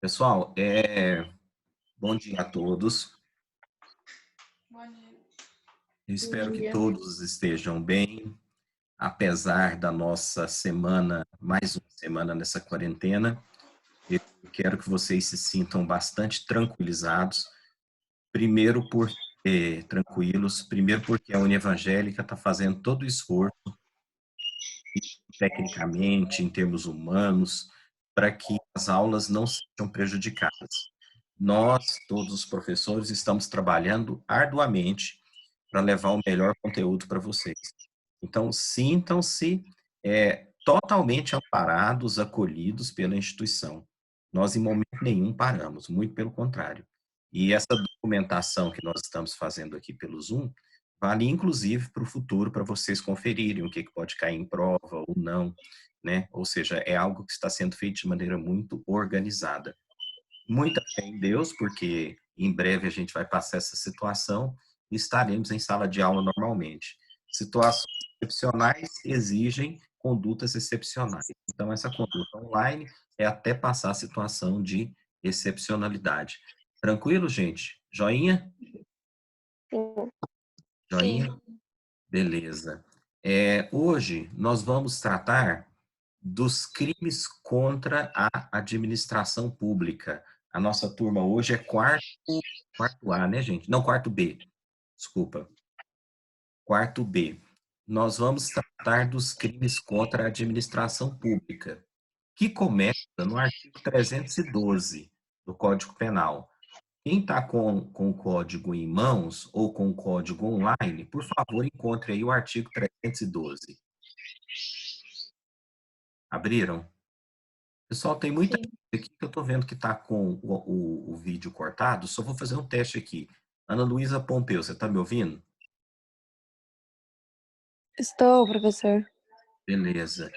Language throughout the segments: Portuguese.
Pessoal, bom dia a todos. Bom dia. Eu espero que dia. todos estejam bem, apesar da nossa semana, mais uma semana nessa quarentena. Eu quero que vocês se sintam bastante tranquilizados. Primeiro primeiro porque a União Evangélica está fazendo todo o esforço, tecnicamente, em termos humanos, para que as aulas não sejam prejudicadas. Nós, todos os professores, estamos trabalhando arduamente para levar o melhor conteúdo para vocês. Então, sintam-se totalmente amparados, acolhidos pela instituição. Nós, em momento nenhum, paramos, muito pelo contrário. E essa documentação que nós estamos fazendo aqui pelo Zoom, vale inclusive para o futuro, para vocês conferirem o que pode cair em prova ou não, né? Ou seja, é algo que está sendo feito de maneira muito organizada. Muita fé em Deus, porque em breve a gente vai passar essa situação e estaremos em sala de aula normalmente. Situações excepcionais exigem condutas excepcionais. Então, essa conduta online é até passar a situação de excepcionalidade. Tranquilo, gente? Joinha? Joinha? Sim. Beleza. Hoje nós vamos tratar dos crimes contra a administração pública. A nossa turma hoje é quarto A, né, gente? Não, quarto B. Desculpa. Quarto B. Nós vamos tratar dos crimes contra a administração pública, que começa no artigo 312 do Código Penal. Quem está com o código em mãos ou com o código online, por favor, encontre aí o artigo 312. Abriram? Pessoal, tem muita Sim. gente aqui que eu estou vendo que está com o vídeo cortado, só vou fazer um teste aqui. Ana Luísa Pompeu, você está me ouvindo? Estou, professor. Beleza.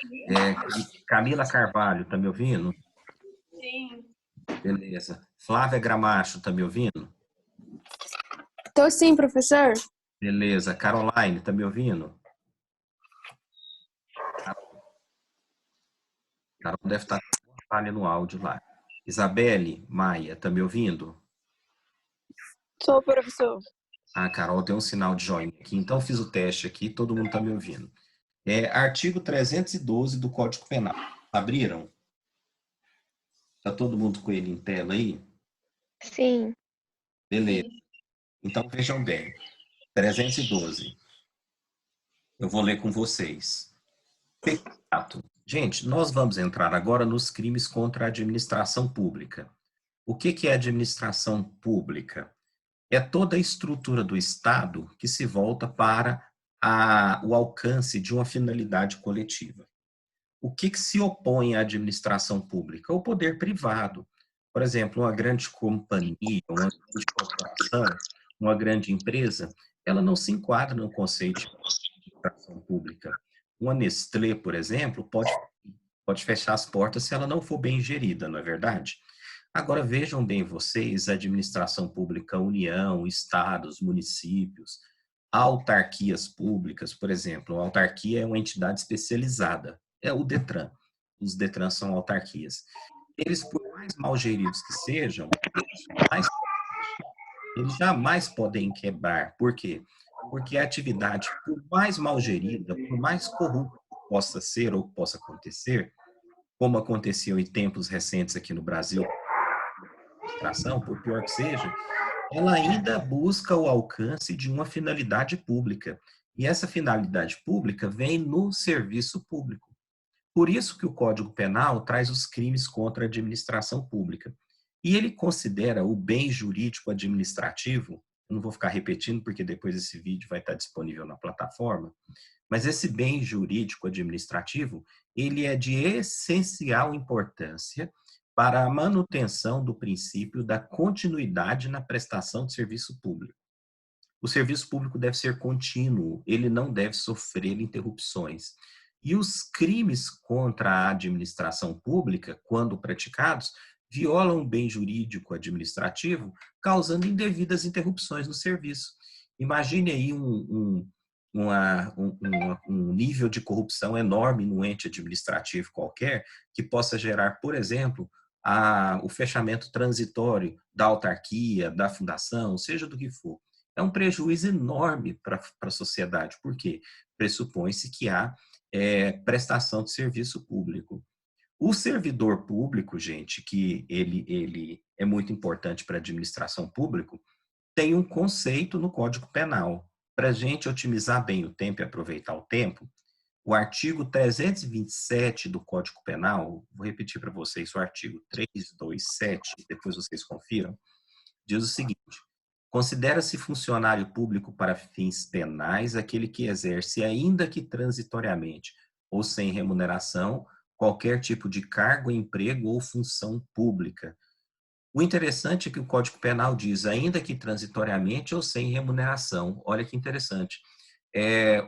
Camila Carvalho, está me ouvindo? Sim. Beleza. Flávia Gramacho, está me ouvindo? Estou sim, professor. Beleza. Caroline, está me ouvindo? Carol deve estar com uma falha no áudio lá. Isabelle Maia, está me ouvindo? Sou, professor. A Carol tem um sinal de joinha aqui, então fiz o teste aqui, todo mundo está me ouvindo. Artigo 312 do Código Penal. Abriram? Está todo mundo com ele em tela aí? Sim. Beleza. Então vejam bem. 312. Eu vou ler com vocês. Peculato. Gente, nós vamos entrar agora nos crimes contra a administração pública. O que é administração pública? É toda a estrutura do Estado que se volta para o alcance de uma finalidade coletiva. O que se opõe à administração pública? O poder privado. Por exemplo, uma grande companhia, uma grande corporação, uma grande empresa, ela não se enquadra no conceito de administração pública. Uma Nestlé, por exemplo, pode fechar as portas se ela não for bem gerida, não é verdade? Agora, vejam bem vocês, a administração pública, União, estados, municípios, autarquias públicas, por exemplo, a autarquia é uma entidade especializada, é o Detran. Os Detrans são autarquias. Eles, por mais mal geridos que sejam, eles jamais podem quebrar. Por quê? Porque a atividade, por mais mal gerida, por mais corrupta que possa ser ou possa acontecer, como aconteceu em tempos recentes aqui no Brasil, administração, por pior que seja, ela ainda busca o alcance de uma finalidade pública. E essa finalidade pública vem no serviço público. Por isso que o Código Penal traz os crimes contra a administração pública. E ele considera o bem jurídico administrativo, eu não vou ficar repetindo porque depois esse vídeo vai estar disponível na plataforma, mas esse bem jurídico administrativo, ele é de essencial importância para a manutenção do princípio da continuidade na prestação de serviço público. O serviço público deve ser contínuo, ele não deve sofrer interrupções. E os crimes contra a administração pública, quando praticados, violam o bem jurídico administrativo, causando indevidas interrupções no serviço. Imagine aí um nível de corrupção enorme no ente administrativo qualquer, que possa gerar, por exemplo, o fechamento transitório da autarquia, da fundação, seja do que for. É um prejuízo enorme para a sociedade. Por quê? Pressupõe-se que há prestação de serviço público. O servidor público, gente, que ele é muito importante para a administração pública, tem um conceito no Código Penal. Para a gente otimizar bem o tempo e aproveitar o tempo, o artigo 327 do Código Penal, vou repetir para vocês o artigo 327, depois vocês confiram, diz o seguinte: considera-se funcionário público para fins penais aquele que exerce, ainda que transitoriamente ou sem remuneração, qualquer tipo de cargo, emprego ou função pública. O interessante é que o Código Penal diz, ainda que transitoriamente ou sem remuneração. Olha que interessante.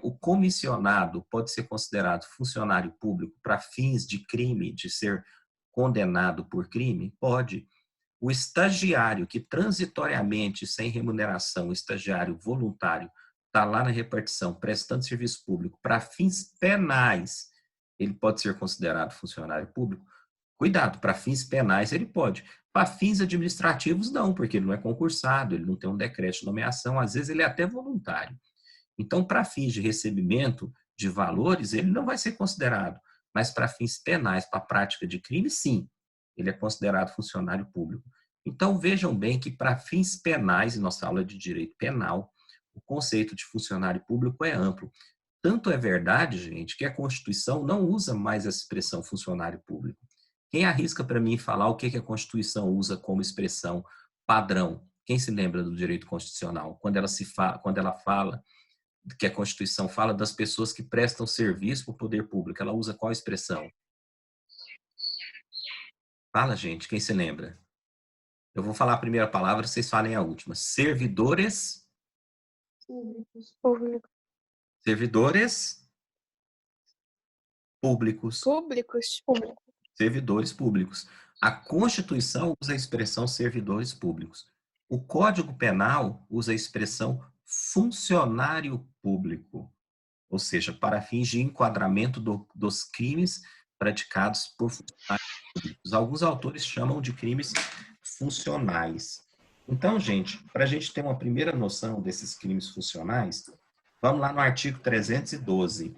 O comissionado pode ser considerado funcionário público para fins de crime, de ser condenado por crime? Pode. O estagiário que transitoriamente, sem remuneração, o estagiário voluntário, está lá na repartição, prestando serviço público para fins penais, ele pode ser considerado funcionário público? Cuidado, para fins penais ele pode. Para fins administrativos, não, porque ele não é concursado, ele não tem um decreto de nomeação, às vezes ele é até voluntário. Então, para fins de recebimento de valores, ele não vai ser considerado. Mas para fins penais, para prática de crime, sim, ele é considerado funcionário público. Então, vejam bem que para fins penais, e nossa aula de direito penal, o conceito de funcionário público é amplo. Tanto é verdade, gente, que a Constituição não usa mais a expressão funcionário público. Quem arrisca para mim falar o que a Constituição usa como expressão padrão? Quem se lembra do direito constitucional? Quando ela fala que a Constituição fala das pessoas que prestam serviço para o poder público, ela usa qual expressão? Fala, gente, quem se lembra? Eu vou falar a primeira palavra, vocês falem a última. Servidores. Públicos. Servidores públicos. Públicos. Servidores públicos. A Constituição usa a expressão servidores públicos. O Código Penal usa a expressão funcionário público, ou seja, para fins de enquadramento dos crimes praticados por funcionários públicos. Alguns autores chamam de crimes funcionais. Então, gente, para a gente ter uma primeira noção desses crimes funcionais, vamos lá no artigo 312.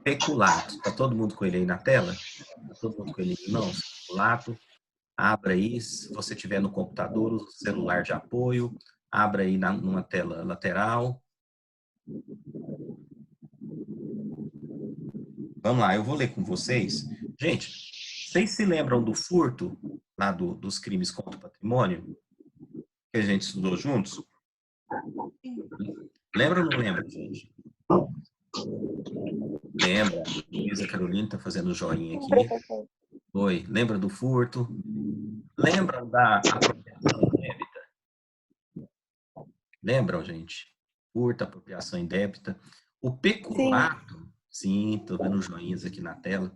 Peculato. Está todo mundo com ele aí na tela? Está todo mundo com ele em mãos? Peculato. Abra aí, se você tiver no computador, o celular de apoio. Abra aí numa tela lateral. Vamos lá, eu vou ler com vocês. Gente, vocês se lembram do furto, lá dos crimes contra o patrimônio, que a gente estudou juntos? Lembra ou não lembra, gente? Lembra? Luísa Carolina está fazendo joinha aqui. Oi, lembra do furto? Lembram da apropriação indébita? Lembram, gente? Furto, apropriação indébita. O peculato, sim, estou vendo joinhas aqui na tela.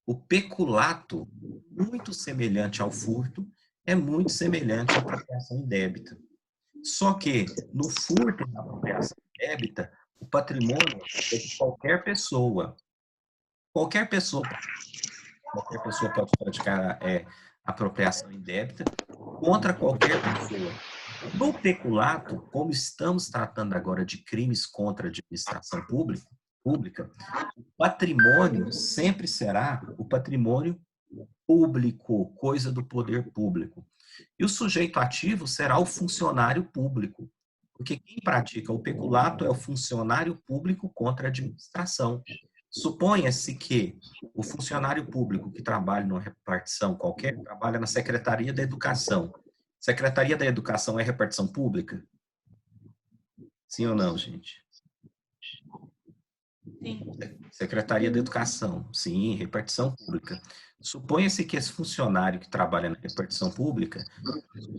O peculato, muito semelhante ao furto, é muito semelhante à apropriação indébita. Só que no furto e na apropriação indébita, o patrimônio é de qualquer pessoa. Qualquer pessoa pode praticar apropriação indébita contra qualquer pessoa. No peculato, como estamos tratando agora de crimes contra a administração pública, o patrimônio sempre será o patrimônio público, coisa do poder público. E o sujeito ativo será o funcionário público, porque quem pratica o peculato é o funcionário público contra a administração. Suponha-se que o funcionário público que trabalha numa repartição qualquer, trabalha na Secretaria da Educação. Secretaria da Educação é repartição pública? Sim ou não, gente? Sim. Secretaria da Educação, sim, repartição pública. Suponha-se que esse funcionário que trabalha na repartição pública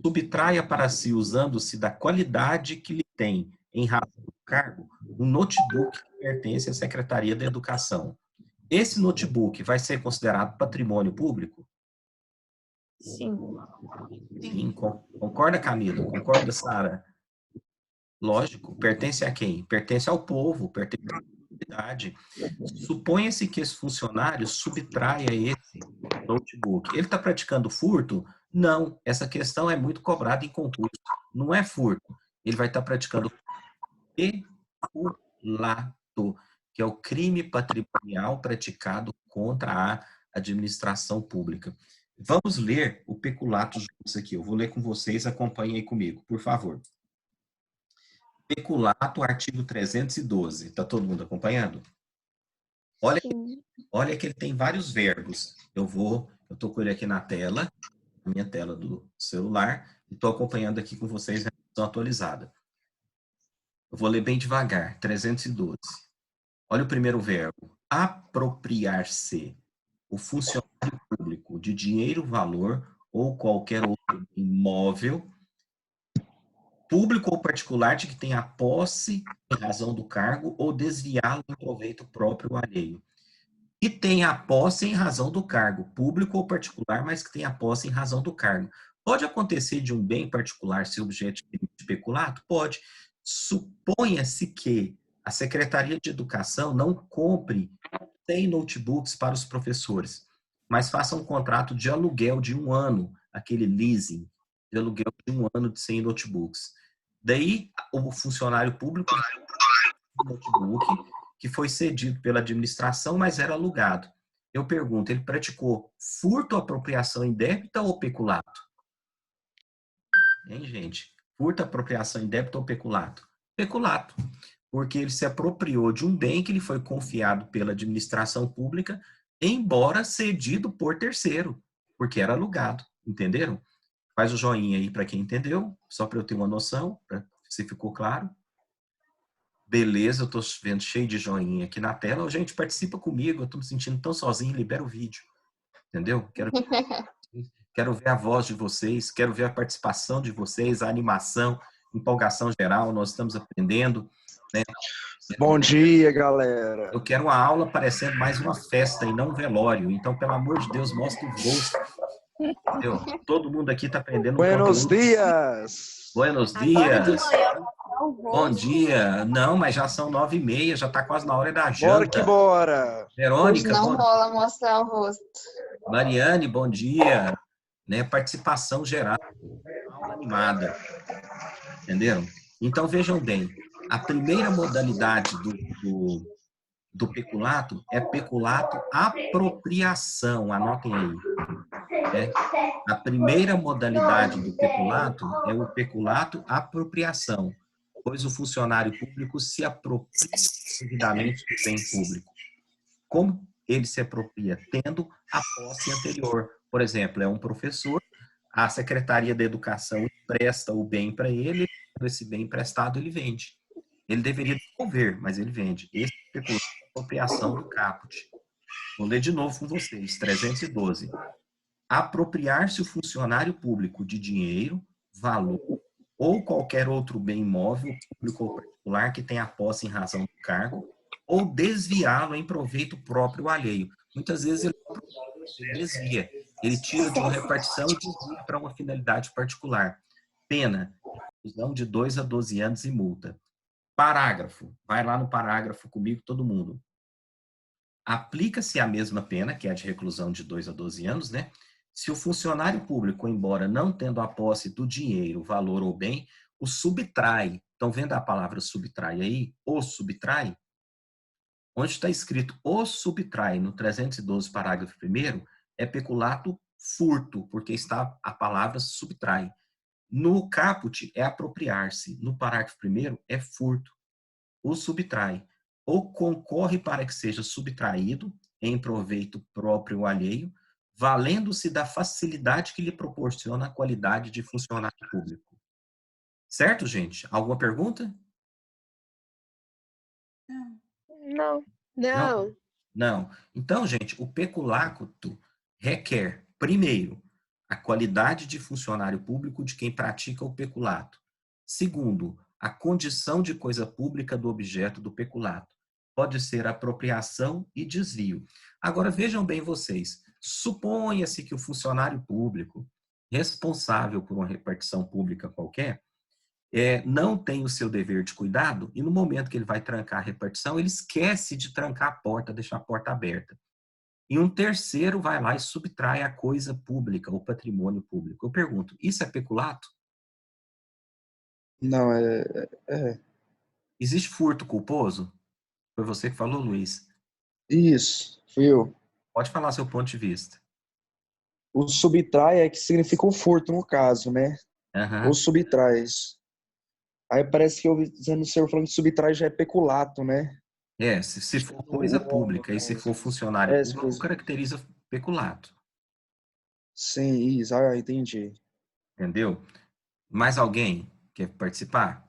subtraia para si, usando-se da qualidade que lhe tem em razão do cargo, um notebook que pertence à Secretaria da Educação. Esse notebook vai ser considerado patrimônio público? Sim. Sim. Concorda, Camila? Concorda, Sara? Lógico. Pertence a quem? Pertence ao povo, pertence à comunidade. Suponha-se que esse funcionário subtraia esse Notebook. Ele está praticando furto? Não. Essa questão é muito cobrada em concurso. Não é furto. Ele vai estar praticando peculato, que é o crime patrimonial praticado contra a administração pública. Vamos ler o peculato juntos aqui. Eu vou ler com vocês, acompanhem aí comigo, por favor. Peculato, artigo 312. Está todo mundo acompanhando? Olha que ele tem vários verbos. Eu estou com ele aqui na tela, na minha tela do celular, e estou acompanhando aqui com vocês a versão atualizada. Eu vou ler bem devagar. 312. Olha o primeiro verbo. Apropriar-se. O funcionário público de dinheiro, valor ou qualquer outro imóvel, público ou particular, de que tenha posse em razão do cargo ou desviá-lo em proveito próprio ou alheio. E tenha a posse em razão do cargo, público ou particular, mas que tenha a posse em razão do cargo. Pode acontecer de um bem particular ser objeto de peculato? Pode. Suponha-se que a Secretaria de Educação não compre 100 notebooks para os professores, mas faça um contrato de aluguel de 1 ano, aquele leasing, de aluguel de 1 ano de 100 notebooks. Daí, o funcionário público notebook que foi cedido pela administração, mas era alugado. Eu pergunto, ele praticou furto, apropriação indébita ou peculato? Hein, gente? Furto, apropriação indébita ou peculato? Peculato. Porque ele se apropriou de um bem que lhe foi confiado pela administração pública, embora cedido por terceiro, porque era alugado. Entenderam? Faz o joinha aí para quem entendeu, só para eu ter uma noção, se ficou claro. Beleza, eu tô vendo cheio de joinha aqui na tela. Gente, participa comigo, eu tô me sentindo tão sozinho, libera o vídeo. Entendeu? Quero ver a voz de vocês, quero ver a participação de vocês, a animação, empolgação geral, nós estamos aprendendo, né? Bom dia, galera. Eu quero uma aula parecendo mais uma festa e não um velório. Então, pelo amor de Deus, mostra o rosto. Entendeu? Todo mundo aqui está aprendendo um Buenos conteúdo. dias. Buenos dias. Bom dia. Não, mas já são 9h30, já está quase na hora da janta. Bora que bora. Verônica, Hoje não rola mostrar o rosto. Mariane, bom dia. Né? Participação geral, aula animada. Entenderam? Então, vejam bem, a primeira modalidade do peculato é peculato apropriação. Anotem aí. Né? A primeira modalidade do peculato é o peculato apropriação, pois o funcionário público se apropria devidamente do bem público. Como ele se apropria? Tendo a posse anterior. Por exemplo, é um professor, a Secretaria da Educação empresta o bem para ele, esse bem emprestado ele vende. Ele deveria devolver, mas ele vende. Esse é o peculato de apropriação do caput. Vou ler de novo com vocês. 312. Apropriar-se o funcionário público de dinheiro, valor ou qualquer outro bem imóvel, público ou particular, que tenha posse em razão do cargo, ou desviá-lo em proveito próprio ou alheio. Muitas vezes ele desvia. Ele tira de uma repartição e desvia para uma finalidade particular. Pena, reclusão de 2 a 12 anos e multa. Parágrafo. Vai lá no parágrafo comigo, todo mundo. Aplica-se a mesma pena, que é a de reclusão de 2 a 12 anos, né? Se o funcionário público, embora não tendo a posse do dinheiro, valor ou bem, o subtrai. Estão vendo a palavra subtrai aí? O subtrai? Onde está escrito o subtrai, no 312, parágrafo 1º, é peculato furto, porque está a palavra subtrai. No caput é apropriar-se. No parágrafo 1º é furto. O subtrai. Ou concorre para que seja subtraído em proveito próprio ou alheio, valendo-se da facilidade que lhe proporciona a qualidade de funcionário público. Certo, gente? Alguma pergunta? Não. Não. Não. Então, gente, o peculato requer, primeiro, a qualidade de funcionário público de quem pratica o peculato. Segundo, a condição de coisa pública do objeto do peculato. Pode ser apropriação e desvio. Agora, vejam bem vocês. Suponha-se que o funcionário público, responsável por uma repartição pública qualquer, não tem o seu dever de cuidado e no momento que ele vai trancar a repartição, ele esquece de trancar a porta, deixar a porta aberta. E um terceiro vai lá e subtrai a coisa pública, o patrimônio público. Eu pergunto, isso é peculato? Não, é. Existe furto culposo? Foi você que falou, Luiz. Isso, fui eu. Pode falar seu ponto de vista. O subtrai é que significa o furto, no caso, né? Ou Aham. subtrais. Aí parece que eu ouvi dizendo o senhor falando que subtrai já é peculato, né? É, se for coisa pública e se for funcionário É, se público, fosse... caracteriza peculato. Sim, isso. Entendi. Entendeu? Mais alguém quer participar?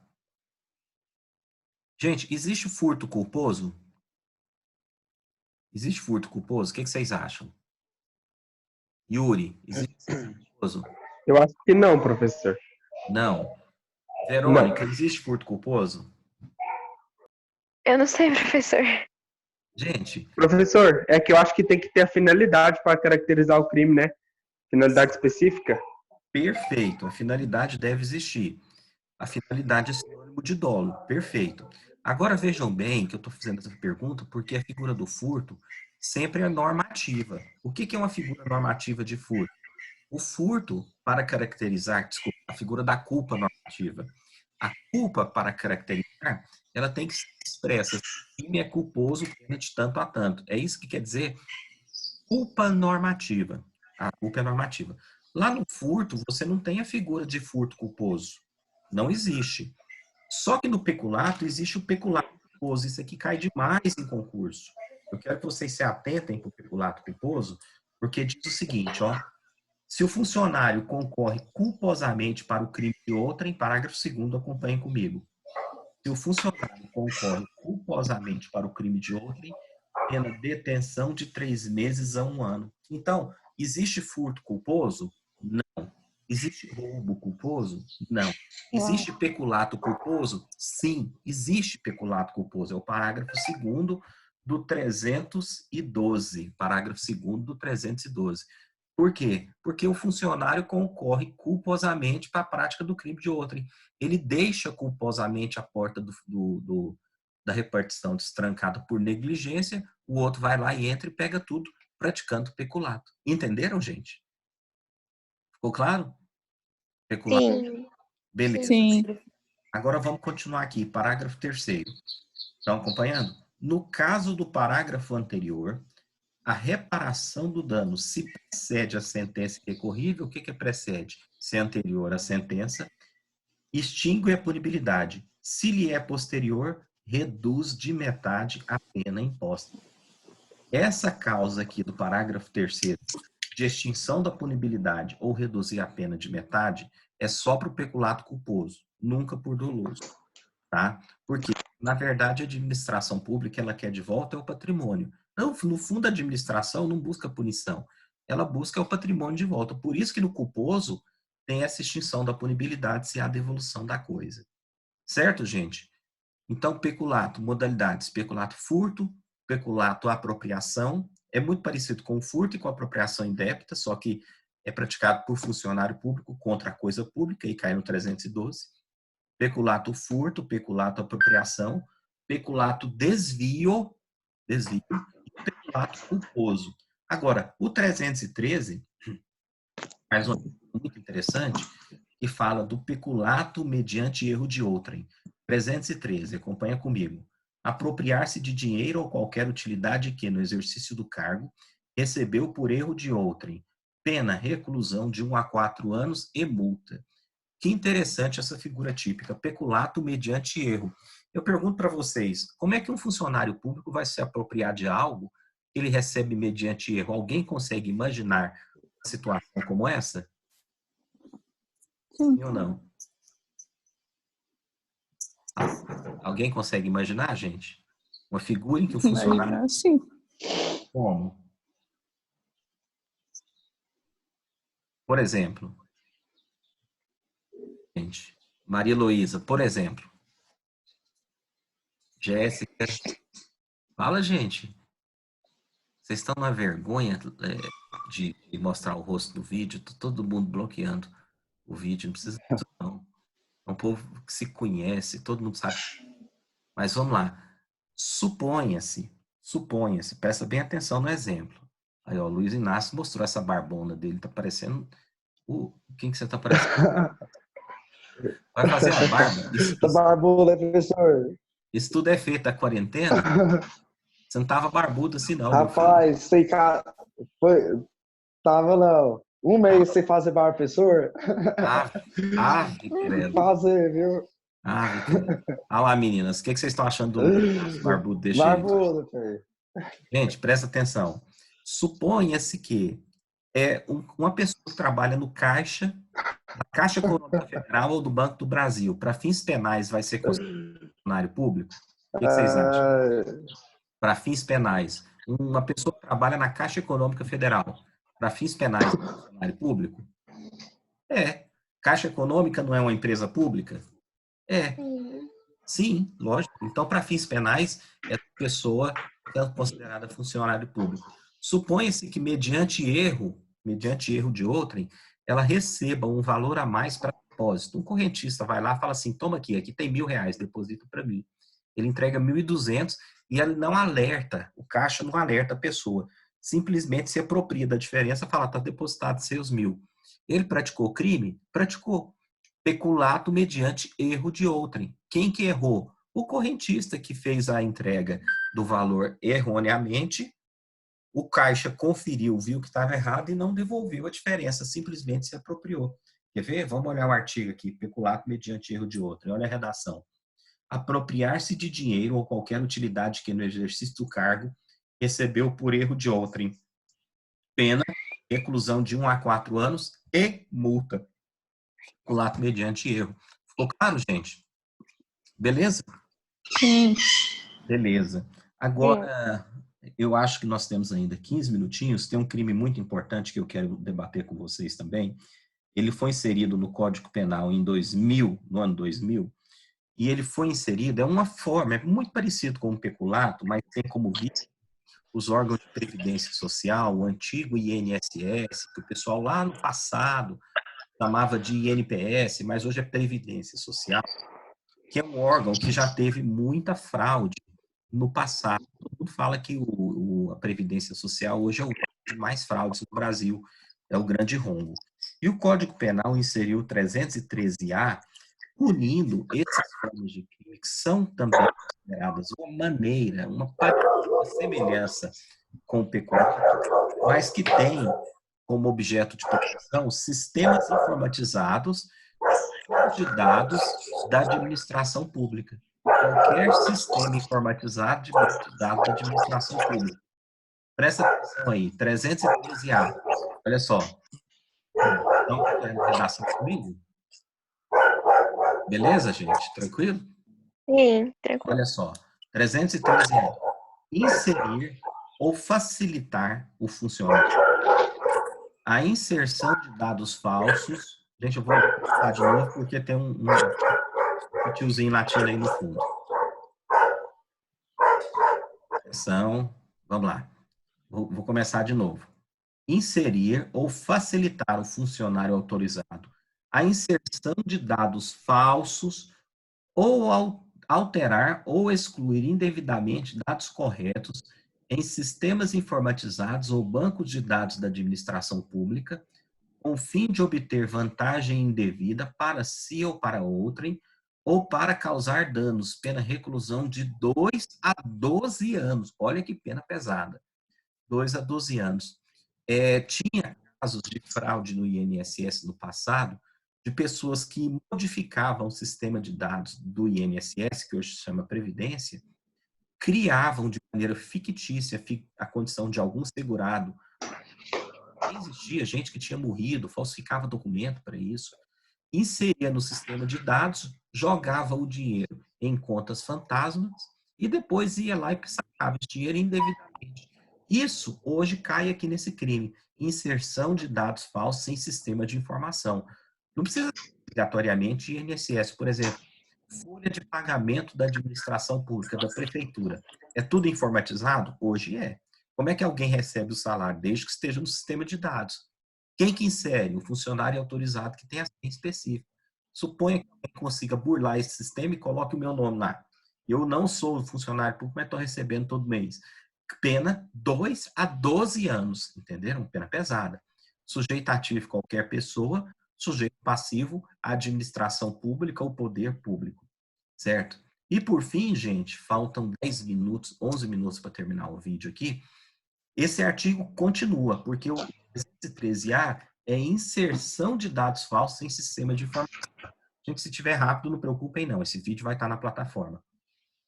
Gente, existe furto culposo? Existe furto culposo? O que vocês acham? Yuri, existe furto culposo? Eu acho que não, professor. Não. Não. Verônica, existe furto culposo? Eu não sei, professor. Gente, Professor, é que eu acho que tem que ter a finalidade para caracterizar o crime, né? Finalidade específica. perfeito. A finalidade deve existir. A finalidade é sinônimo de dolo. Perfeito. Agora vejam bem que eu estou fazendo essa pergunta porque a figura do furto sempre é normativa. O que é uma figura normativa de furto? O furto, para caracterizar, desculpa, a figura da culpa normativa. A culpa, para caracterizar, ela tem que ser expressa. O crime é culposo, pena de tanto a tanto. É isso que quer dizer culpa normativa. A culpa é normativa. Lá no furto, você não tem a figura de furto culposo. Não existe. Só que no peculato, existe o peculato culposo. Isso aqui cai demais em concurso. Eu quero que vocês se atentem para o peculato culposo, porque diz o seguinte, ó. Se o funcionário concorre culposamente para o crime de outrem, parágrafo 2º, acompanhem comigo. Se o funcionário concorre culposamente para o crime de outrem, pena detenção de 3 meses a 1 ano. Então, existe furto culposo? Não. Existe roubo culposo? Não. Existe peculato culposo? Sim, existe peculato culposo. É o parágrafo 2º do 312. Parágrafo 2º do 312. Por quê? Porque o funcionário concorre culposamente para a prática do crime de outrem. Ele deixa culposamente a porta da repartição destrancada por negligência, o outro vai lá e entra e pega tudo, praticando peculato. Entenderam, gente? Ficou claro? Peculato. Sim. Beleza. Sim. Agora vamos continuar aqui. Parágrafo 3º. Estão acompanhando? No caso do parágrafo anterior, a reparação do dano, se precede a sentença recorrível, o que precede? Se é anterior à sentença, extingue a punibilidade. Se lhe é posterior, reduz de metade a pena imposta. Essa causa aqui do parágrafo 3º, de extinção da punibilidade ou reduzir a pena de metade, é só para o peculato culposo, nunca por doloso, tá? Porque, na verdade, a administração pública, ela quer de volta é o patrimônio. Não, no fundo, a administração não busca punição, ela busca o patrimônio de volta. Por isso que no culposo tem essa extinção da punibilidade se há devolução da coisa. Certo, gente? Então, peculato, modalidades, peculato furto, peculato apropriação, é muito parecido com o furto e com a apropriação indébita, só que é praticado por funcionário público contra a coisa pública, e cai no 312. Peculato furto, peculato apropriação, peculato desvio e peculato culposo. Agora, o 313 faz uma coisa muito interessante que fala do peculato mediante erro de outrem. 313, acompanha comigo. Apropriar-se de dinheiro ou qualquer utilidade que, no exercício do cargo, recebeu por erro de outrem. Pena, reclusão de 1 a 4 anos e multa. Que interessante essa figura típica, peculato mediante erro. Eu pergunto para vocês, como é que um funcionário público vai se apropriar de algo que ele recebe mediante erro? Alguém consegue imaginar uma situação como essa? Sim. Sim ou não? Alguém consegue imaginar, gente? Uma figura em que o funcionário... Imagina assim. Como? Por exemplo, gente, Maria Heloísa, por exemplo, Jéssica, fala, gente. Vocês estão na vergonha de mostrar o rosto do vídeo? Tá todo mundo bloqueando o vídeo, não precisa disso, não. É um povo que se conhece, todo mundo sabe. Mas vamos lá. Suponha-se, presta bem atenção no exemplo. Aí, ó, o Luiz Inácio mostrou essa barbona dele, tá parecendo quem que você tá parecendo? Vai fazer a barba? Tá barbudo, né, professor? Isso tudo é feito da quarentena? Você não tava barbudo assim não, meu filho. Rapaz, sei cá, foi, tava não. Um mês sem fazer barba, professor? Ave, ave, credo. Fazer, viu? Ave, credo. Olha lá, meninas, o que vocês estão achando do Luiz Inácio barbudo desse jeito? Barbudo, filho. Gente, presta atenção. Suponha-se que uma pessoa que trabalha no Caixa, da Caixa Econômica Federal ou do Banco do Brasil, para fins penais, vai ser considerado funcionário público? O que vocês acham? Ah, Para fins penais, uma pessoa que trabalha na Caixa Econômica Federal, para fins penais, é funcionário público? É. Caixa Econômica não é uma empresa pública? É. Sim, lógico. Então, para fins penais, essa pessoa é considerada funcionário público. Suponha-se que, mediante erro de outrem, ela receba um valor a mais para depósito. Um correntista vai lá e fala assim, toma aqui tem R$ 1.000, deposita para mim. Ele entrega 1.200 e ele não alerta, o caixa não alerta a pessoa. Simplesmente se apropria da diferença, fala, está depositado seus 1.000. Ele praticou crime? Praticou. Peculato mediante erro de outrem. Quem que errou? O correntista que fez a entrega do valor erroneamente, o caixa conferiu, viu que estava errado e não devolveu a diferença, simplesmente se apropriou. Quer ver? Vamos olhar o artigo aqui, peculato mediante erro de outrem. Olha a redação. Apropriar-se de dinheiro ou qualquer utilidade que no exercício do cargo recebeu por erro de outrem. Pena, reclusão de 1 a 4 anos e multa. Peculato mediante erro. Ficou claro, gente? Beleza? Sim. Beleza. Agora, eu acho que nós temos ainda 15 minutinhos. Tem um crime muito importante que eu quero debater com vocês também. Ele foi inserido no Código Penal em 2000, no ano 2000, e ele foi inserido, é uma forma, é muito parecido com o peculato, mas tem como vítima os órgãos de previdência social, o antigo INSS, que o pessoal lá no passado chamava de INPS, mas hoje é Previdência Social, que é um órgão que já teve muita fraude no passado. Todo mundo fala que a Previdência Social hoje é o de mais fraudes no Brasil, é o grande rombo. E o Código Penal inseriu o 313-A, punindo essas formas de crime que são também consideradas uma maneira, uma semelhança com o peculato, mas que tem como objeto de proteção sistemas informatizados de dados da administração pública. Qualquer sistema informatizado de banco de dados da administração pública. Presta atenção aí, 313-A. Olha só. Estão fazendo redação comigo? Beleza, gente? Tranquilo? Sim, tranquilo. Olha só. 313-A. Inserir ou facilitar o funcionamento. A inserção de dados falsos. Gente, eu vou passar de novo porque tem um tiozinho latindo aí no fundo. Atenção, vamos lá. Vou começar de novo. Inserir ou facilitar o funcionário autorizado a inserção de dados falsos ou alterar ou excluir indevidamente dados corretos em sistemas informatizados ou bancos de dados da administração pública, com o fim de obter vantagem indevida para si ou para outrem, ou para causar danos, pena reclusão de 2 a 12 anos. Olha que pena pesada. 2 a 12 anos. Tinha casos de fraude no INSS no passado, de pessoas que modificavam o sistema de dados do INSS, que hoje se chama Previdência, criavam de maneira fictícia a condição de algum segurado. Existia gente que tinha morrido, falsificava documento para isso, inseria no sistema de dados, jogava o dinheiro em contas fantasmas e depois ia lá e sacava esse dinheiro indevidamente. Isso hoje cai aqui nesse crime, inserção de dados falsos em sistema de informação. Não precisa obrigatoriamente INSS, por exemplo, folha de pagamento da administração pública, da prefeitura. É tudo informatizado? Hoje é. Como é que alguém recebe o salário? Desde que esteja no sistema de dados. Quem que insere? O funcionário autorizado que tem a senha específica. Suponha que alguém consiga burlar esse sistema e coloque o meu nome lá. Eu não sou funcionário público, mas estou recebendo todo mês. pena 2 a 12 anos, entenderam? Pena pesada. Sujeito ativo, qualquer pessoa. Sujeito passivo, administração pública ou poder público, certo? E por fim, gente, faltam 10 minutos, 11 minutos para terminar o vídeo aqui. Esse artigo continua, porque o 313A é inserção de dados falsos em sistema de informação. Gente, se tiver rápido, não preocupem não, esse vídeo vai estar na plataforma.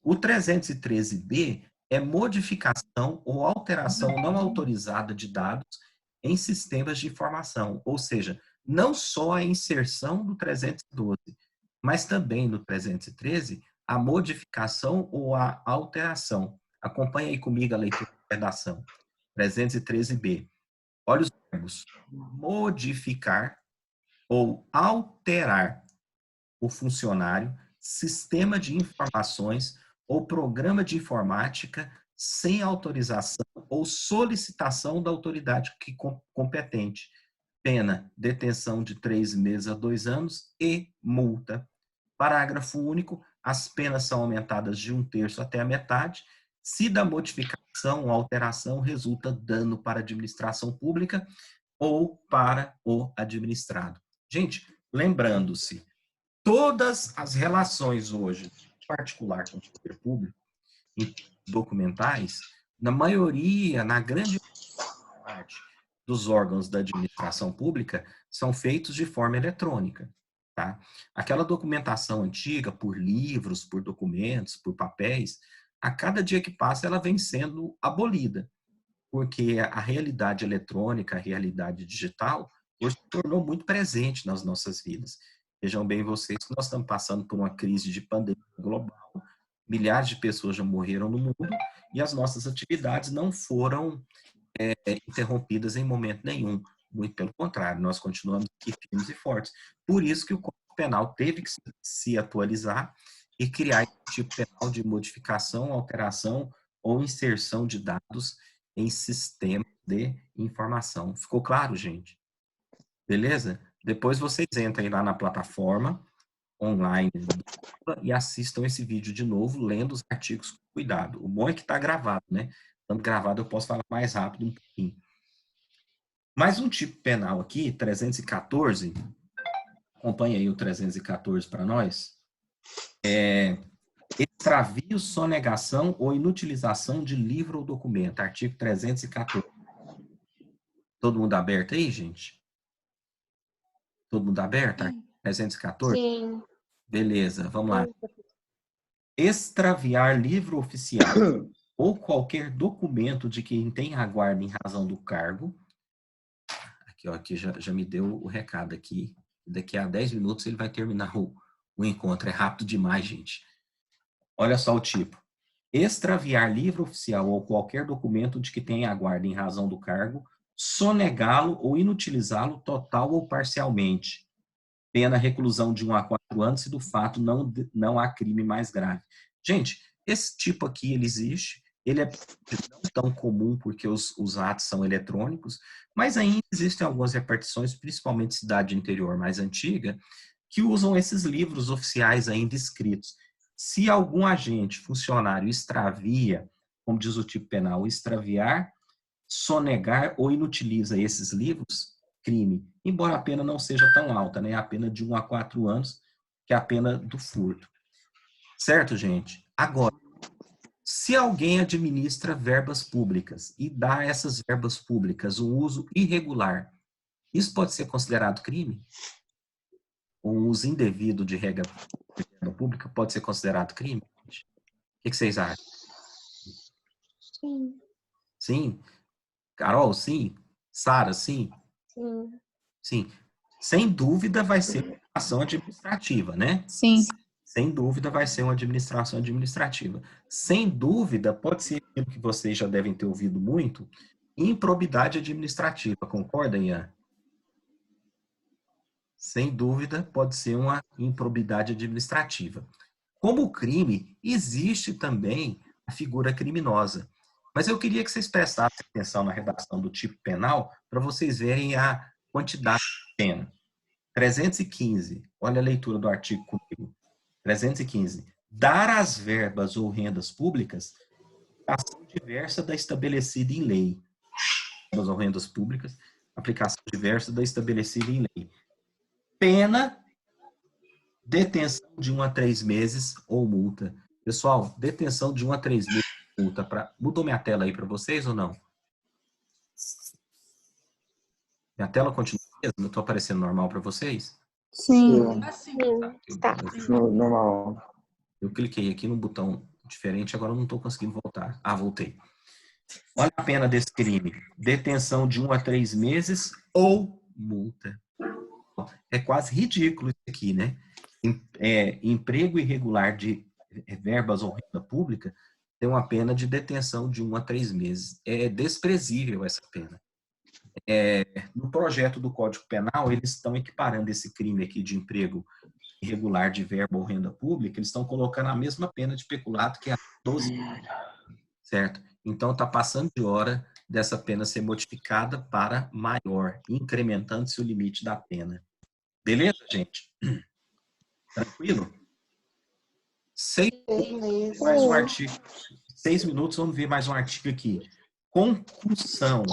O 313B é modificação ou alteração não autorizada de dados em sistemas de informação, ou seja, não só a inserção do 312, mas também no 313, a modificação ou a alteração. Acompanhe aí comigo a leitura da redação. 313B. Olha os verbos. Modificar ou alterar o funcionário, sistema de informações ou programa de informática sem autorização ou solicitação da autoridade competente. Pena, detenção de 3 meses a 2 anos e multa. Parágrafo único, as penas são aumentadas de 1/3 até a metade, se da modificação ou alteração resulta dano para a administração pública ou para o administrado. Gente, lembrando-se, todas as relações hoje, em particular com o poder público, em documentais, na maioria, na grande parte dos órgãos da administração pública, são feitos de forma eletrônica. Tá? Aquela documentação antiga, por livros, por documentos, por papéis, a cada dia que passa ela vem sendo abolida, porque a realidade eletrônica, a realidade digital, hoje se tornou muito presente nas nossas vidas. Vejam bem vocês que nós estamos passando por uma crise de pandemia global, milhares de pessoas já morreram no mundo e as nossas atividades não foram interrompidas em momento nenhum. Muito pelo contrário, nós continuamos aqui firmes e fortes. Por isso que o Código Penal teve que se atualizar e criar esse tipo penal de modificação, alteração ou inserção de dados em sistema de informação. Ficou claro, gente? Beleza? Depois vocês entrem lá na plataforma online e assistam esse vídeo de novo, lendo os artigos com cuidado. O bom é que está gravado, né? Estando gravado eu posso falar mais rápido um pouquinho. Mais um tipo penal aqui, 314, acompanha aí o 314 para nós, extravio, sonegação ou inutilização de livro ou documento, artigo 314. Todo mundo aberto aí, gente? Todo mundo aberto? Artigo 314? Sim. Beleza, vamos lá. Extraviar livro oficial ou qualquer documento de quem tem a guarda em razão do cargo. Aqui, ó, aqui já me deu o recado aqui. Daqui a 10 minutos ele vai terminar o encontro. É rápido demais, gente. Olha só o tipo. Extraviar livro oficial ou qualquer documento de que tenha a guarda em razão do cargo, sonegá-lo ou inutilizá-lo total ou parcialmente. Pena reclusão de 1 a 4 anos se do fato não há crime mais grave. Gente, esse tipo aqui, ele existe. Ele é não tão comum porque os atos são eletrônicos, mas ainda existem algumas repartições, principalmente cidade interior mais antiga, que usam esses livros oficiais ainda escritos. Se algum agente, funcionário, extravia, como diz o tipo penal, extraviar, sonegar ou inutiliza esses livros, crime. Embora a pena não seja tão alta, né? A pena de 1 a 4 anos, que é a pena do furto. Certo, gente? Agora, se alguém administra verbas públicas e dá a essas verbas públicas um uso irregular, isso pode ser considerado crime? Um uso indevido de verba pública pode ser considerado crime? O que vocês acham? Sim. Sim? Carol, sim? Sara, sim? Sim. Sim. Sem dúvida vai ser ação administrativa, né? Sim. Sem dúvida vai ser uma administração administrativa. Sem dúvida pode ser aquilo que vocês já devem ter ouvido muito, improbidade administrativa, concorda, Ian? Sem dúvida pode ser uma improbidade administrativa. Como crime, existe também a figura criminosa. Mas eu queria que vocês prestassem atenção na redação do tipo penal para vocês verem a quantidade de pena. 315, olha a leitura do artigo comigo. 315. Dar as verbas ou rendas públicas aplicação diversa da estabelecida em lei. Verbas ou rendas públicas, aplicação diversa da estabelecida em lei. Pena, detenção de 1 a 3 meses ou multa. Pessoal, detenção de 1 a 3 meses ou multa. Mudou minha tela aí para vocês ou não? Minha tela continua mesmo? Estou aparecendo normal para vocês? Sim. Assim. Sim, está. Normal. Eu cliquei aqui no botão diferente, agora eu não estou conseguindo voltar. Ah, voltei. Olha a pena desse crime. Detenção de 1 a 3 meses ou multa. É quase ridículo isso aqui, né? Emprego irregular de verbas ou renda pública tem uma pena de detenção de 1 a 3 meses. É desprezível essa pena. No projeto do Código Penal, eles estão equiparando esse crime aqui de emprego irregular de verba ou renda pública, eles estão colocando a mesma pena de peculato, que é 12 anos, certo? Então, está passando de hora dessa pena ser modificada para maior, incrementando-se o limite da pena. Beleza, gente? Tranquilo? 6 minutos, mais um artigo. 6 minutos, vamos ver mais um artigo aqui. Concussão.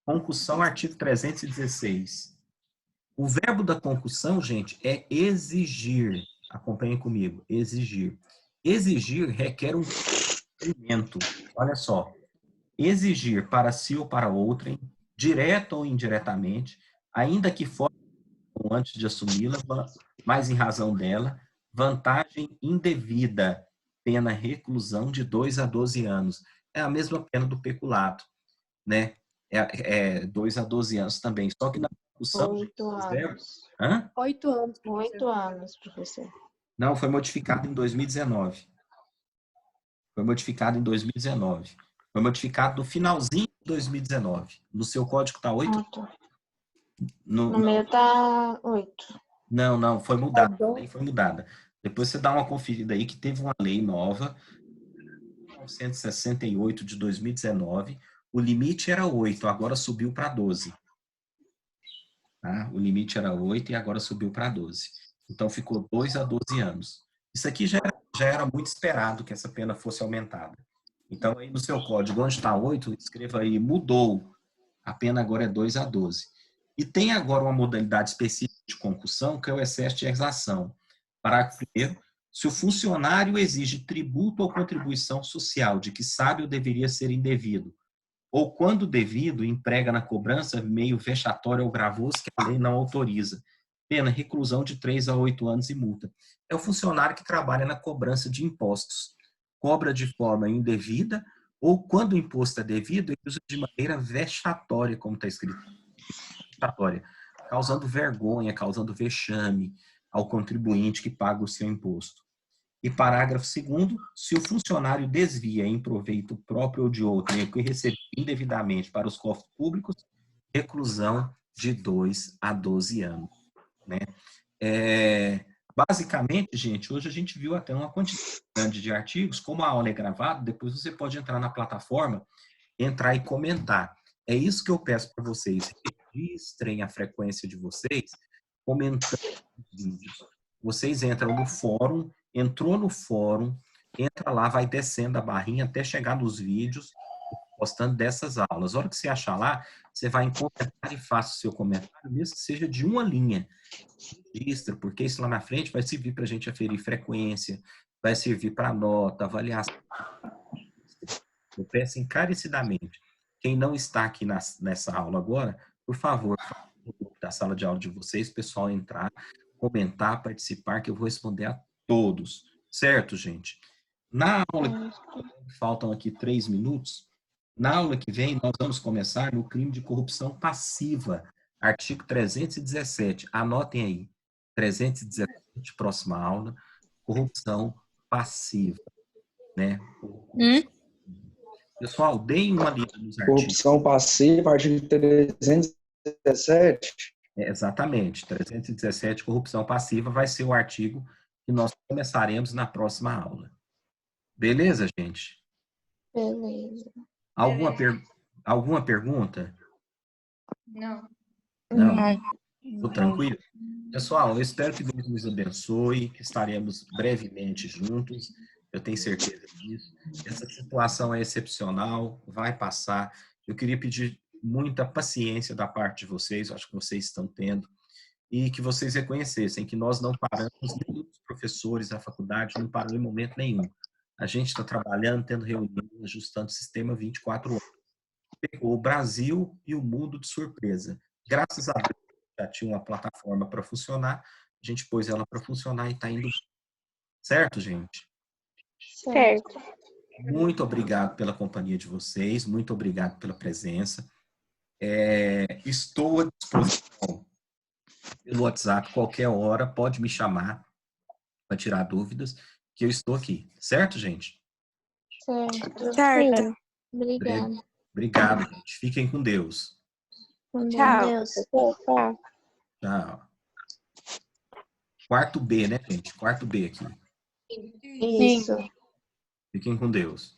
Concussão, artigo 316. O verbo da concussão, gente, é exigir. Acompanhem comigo. Exigir. Exigir requer um cumprimento. Olha só. Exigir para si ou para outrem, direto ou indiretamente, ainda que fora ou antes de assumi-la, mas em razão dela, vantagem indevida, pena reclusão de 2 a 12 anos. É a mesma pena do peculato, né? 2 a 12 anos também. Só que na concussão... 8 anos. anos. 8 anos. 8 anos, professor. Não, foi modificado em 2019. Foi modificado em 2019. Foi modificado no finalzinho de 2019. No seu código está 8? Ah, tá. No meu tá 8. Não, foi mudada. A lei foi mudada. Depois você dá uma conferida aí que teve uma lei nova, 968 de 2019. O limite era 8, agora subiu para 12. Tá? O limite era 8 e agora subiu para 12. Então ficou 2 a 12 anos. Isso aqui já era muito esperado que essa pena fosse aumentada. Então, aí no seu código, onde está 8, escreva aí, mudou. A pena agora é 2 a 12. E tem agora uma modalidade específica de concussão, que é o excesso de exação. Parágrafo 1º. Se o funcionário exige tributo ou contribuição social de que sabe ou deveria ser indevido, ou quando devido, emprega na cobrança meio vexatório ou gravoso que a lei não autoriza. Pena, reclusão de 3 a 8 anos e multa. É o funcionário que trabalha na cobrança de impostos. Cobra de forma indevida, ou quando o imposto é devido, ele usa de maneira vexatória, como está escrito. Vexatória, causando vergonha, causando vexame ao contribuinte que paga o seu imposto. E parágrafo 2º, se o funcionário desvia em proveito próprio ou de outro e que recebe indevidamente para os cofres públicos, reclusão de 2 a 12 anos. Né? Basicamente, gente, hoje a gente viu até uma quantidade grande de artigos, como a aula é gravada, depois você pode entrar na plataforma, entrar e comentar. É isso que eu peço para vocês, registrem a frequência de vocês, comentando os vídeos. Vocês entram no fórum, entrou no fórum, entra lá, vai descendo a barrinha até chegar nos vídeos, postando dessas aulas. A hora que você achar lá, você vai em comentário e faça o seu comentário, mesmo que seja de uma linha. Registra, porque isso lá na frente vai servir para a gente aferir frequência, vai servir para nota, avaliação. Eu peço encarecidamente, quem não está aqui nessa aula agora, por favor, da sala de aula de vocês, pessoal entrar, comentar, participar, que eu vou responder a todos. Certo, gente? Na aula, faltam aqui 3 minutos, na aula que vem, nós vamos começar no crime de corrupção passiva, artigo 317. Anotem aí. 317, próxima aula, corrupção passiva. Né? Pessoal, deem uma lida nos artigos. Corrupção passiva, artigo 317. Exatamente. 317, corrupção passiva, vai ser o artigo que nós começaremos na próxima aula. Beleza, gente? Beleza. Alguma pergunta? Não. Não? Tô tranquilo? Pessoal, eu espero que Deus nos abençoe, que estaremos brevemente juntos. eu tenho certeza disso. Essa situação é excepcional, vai passar. Eu queria pedir muita paciência da parte de vocês, acho que vocês estão tendo, e que vocês reconhecessem que nós não paramos, nem os professores da faculdade não param em momento nenhum. A gente está trabalhando, tendo reunião, ajustando o sistema 24 horas. Pegou o Brasil e o mundo de surpresa. Graças a Deus, já tinha uma plataforma para funcionar, a gente pôs ela para funcionar e está indo. Certo, gente? Certo. Muito obrigado pela companhia de vocês, muito obrigado pela presença. Estou à disposição pelo WhatsApp, qualquer hora, pode me chamar para tirar dúvidas, que eu estou aqui. Certo, gente? Certo. Certo. Sim. Obrigada. Obrigado, gente. Fiquem com Deus. Com Tchau. Deus. Tchau. Tchau. Quarto B, né, gente? Quarto B aqui. Isso. Fiquem com Deus.